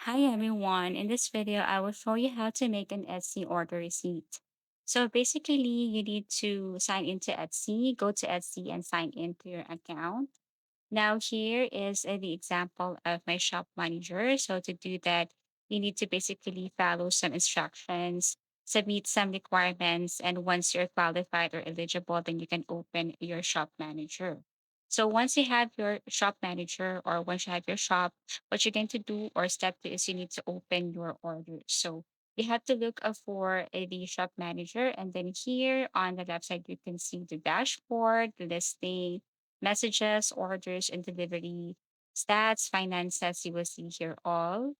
Hi everyone. In this video, I will show you how to make an Etsy order receipt. So basically, you need to sign into Etsy, go to Etsy and sign into your account. Now here is the example of my shop manager. So to do that, you need to basically follow some instructions, submit some requirements, and once you're qualified or eligible, then you can open your shop manager. So once you have your shop manager or once you have your shop, what you're going to do or step two is you need to open your order. So you have to look for the shop manager, and then here on the left side you can see the dashboard, the listing, messages, orders, and delivery, stats, finances. You will see here all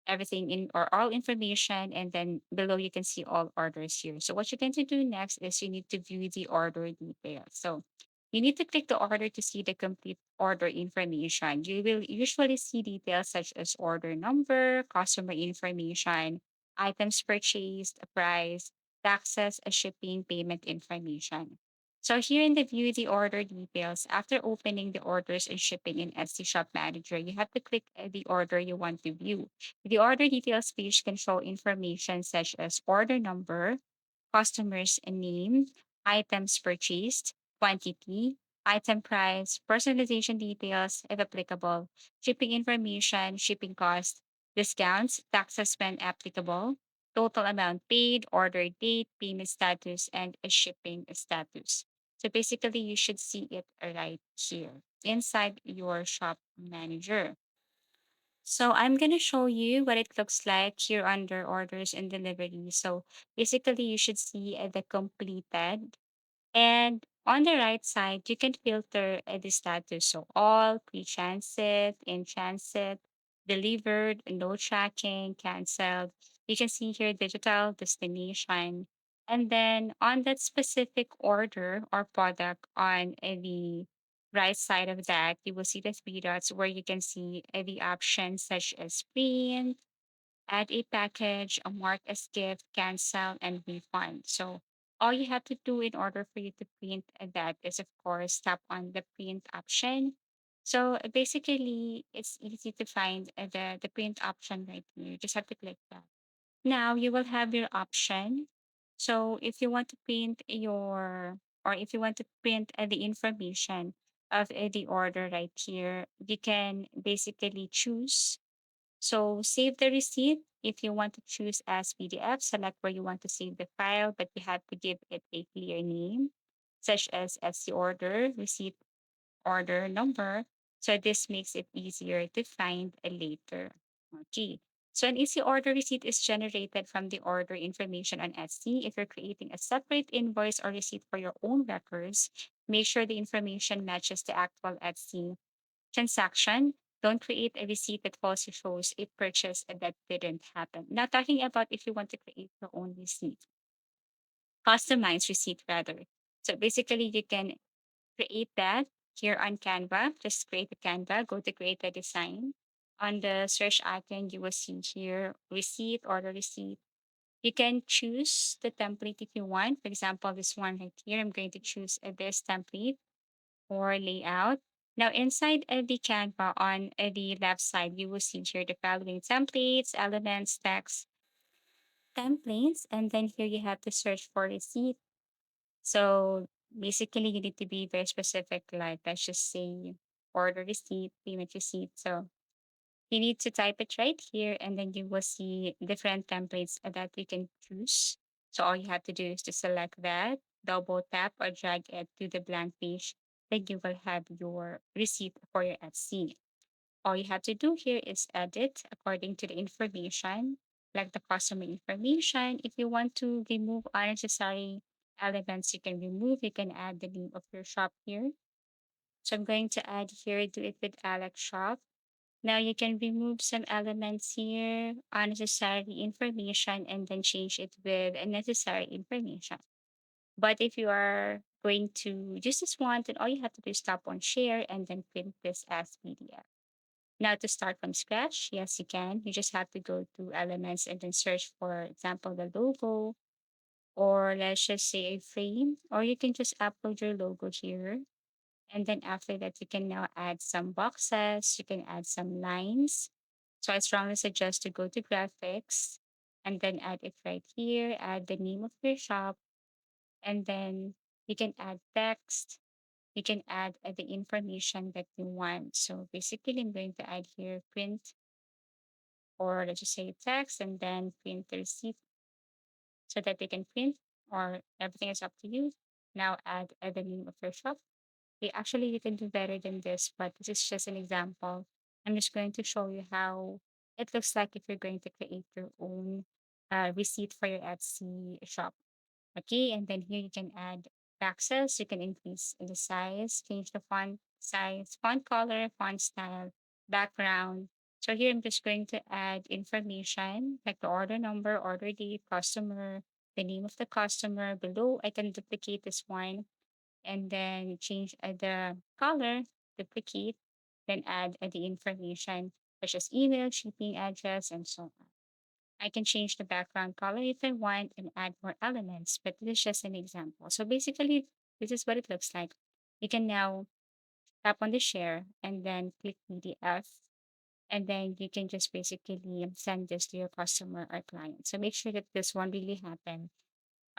everything in or all information, and then below you can see all orders here. So what you're going to do next is you need to view the order details. So you need to click the order to see the complete order information. You will usually see details such as order number, customer information, items purchased, a price, taxes, a shipping, payment information. So here in the view the order details, after opening the orders and shipping in Etsy Shop Manager, you have to click the order you want to view. The order details page can show information such as order number, customer's name, items purchased, quantity, item price, personalization details, if applicable, shipping information, shipping cost, discounts, taxes when applicable, total amount paid, order date, payment status, and a shipping status. So basically, you should see it right here inside your shop manager. So I'm going to show you what it looks like here under orders and delivery. So basically, you should see the completed. And on the right side, you can filter the status. So all, pre-transit, in transit, delivered, no tracking, canceled. You can see here digital destination. And then on that specific order or product on the right side of that, you will see the three dots where you can see the options such as print, add a package, a mark as gift, cancel, and refund. So all you have to do in order for you to print that is, of course, tap on the print option. So basically, it's easy to find the print option right here. You just have to click that. Now you will have your option. So if you want to print your, or if you want to print the information of the order right here, you can basically choose. So save the receipt. If you want to choose as PDF, select where you want to save the file, but you have to give it a clear name, such as the order, receipt order number. So this makes it easier to find later. Okay. So an easy order receipt is generated from the order information on Etsy. If you're creating a separate invoice or receipt for your own records, make sure the information matches the actual Etsy transaction. Don't create a receipt that falsely shows a purchase that didn't happen. Now, talking about if you want to create your own receipt, customized receipt rather. So basically, you can create that here on Canva. Just create a Canva, go to create a design. On the search icon, you will see here receipt, order receipt. You can choose the template if you want. For example, this one right here, I'm going to choose this template or layout. Now, inside the Canva on the left side, you will see here the following templates, elements, text, templates, and then here you have to search for receipt. So basically, you need to be very specific, like let's just say order receipt, payment receipt. So you need to type it right here, and then you will see different templates that you can choose. So all you have to do is to select that, double tap or drag it to the blank page. Then you will have your receipt for your Etsy. All you have to do here is edit according to the information, like the customer information. If you want to remove unnecessary elements, you can remove. You can add the name of your shop here. So I'm going to add here, do it with Alex Shop. Now you can remove some elements here, unnecessary information, and then change it with a necessary information. But if you are going to use this one, then all you have to do is tap on share and then print this as PDF. Now to start from scratch, yes, you can. You just have to go to elements and then search, for example, the logo, or let's just say a frame, or you can just upload your logo here. And then after that, you can now add some boxes, you can add some lines. So I strongly suggest to go to graphics and then add it right here, add the name of your shop, and then you can add text. You can add the information that you want. So basically, I'm going to add here print, or let's just say text, and then print the receipt so that they can print, or everything is up to you. Now add the name of your shop. Okay, actually, you can do better than this, but this is just an example. I'm just going to show you how it looks like if you're going to create your own receipt for your Etsy shop. Okay, and then here you can add access. You can increase the size, change the font size, font color, font style, background. So here I'm just going to add information like the order number, order date, customer, the name of the customer. Below, I can duplicate this one and then change the color, duplicate, then add the information such as email, shipping address, and so on. I can change the background color if I want and add more elements, but this is just an example. So basically, this is what it looks like. You can now tap on the share and then click PDF, and then you can just basically send this to your customer or client. So make sure that this one really happen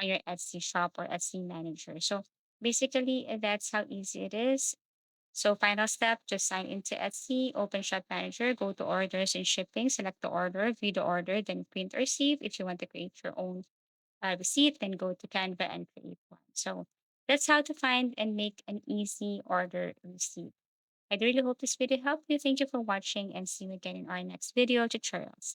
on your Etsy shop or Etsy manager. So basically, that's how easy it is. So final step, just sign into Etsy, open Shop Manager, go to orders and shipping, select the order, view the order, then print or receive. If you want to create your own receipt, then go to Canva and create one. So that's how to find and make an easy order receipt. I really hope this video helped you. Thank you for watching and see you again in our next video tutorials.